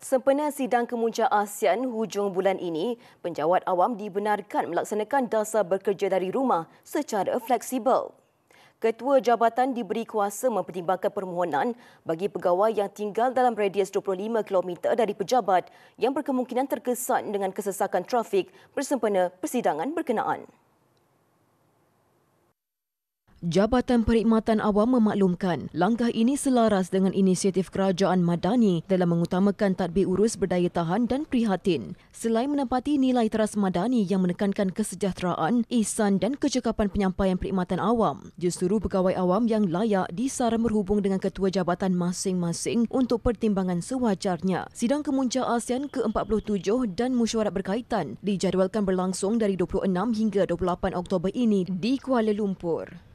Sempena sidang kemuncak ASEAN hujung bulan ini, penjawat awam dibenarkan melaksanakan dasar bekerja dari rumah secara fleksibel. Ketua jabatan diberi kuasa mempertimbangkan permohonan bagi pegawai yang tinggal dalam radius 25 km dari pejabat yang berkemungkinan terkesan dengan kesesakan trafik bersempena persidangan berkenaan. Jabatan Perkhidmatan Awam memaklumkan langkah ini selaras dengan inisiatif Kerajaan Madani dalam mengutamakan tadbir urus berdaya tahan dan prihatin. Selain menempati nilai teras Madani yang menekankan kesejahteraan, ihsan dan kecekapan penyampaian perkhidmatan awam, jurusurah pegawai awam yang layak disaran berhubung dengan ketua jabatan masing-masing untuk pertimbangan sewajarnya. Sidang kemuncak ASEAN ke-47 dan mesyuarat berkaitan dijadualkan berlangsung dari 26 hingga 28 Oktober ini di Kuala Lumpur.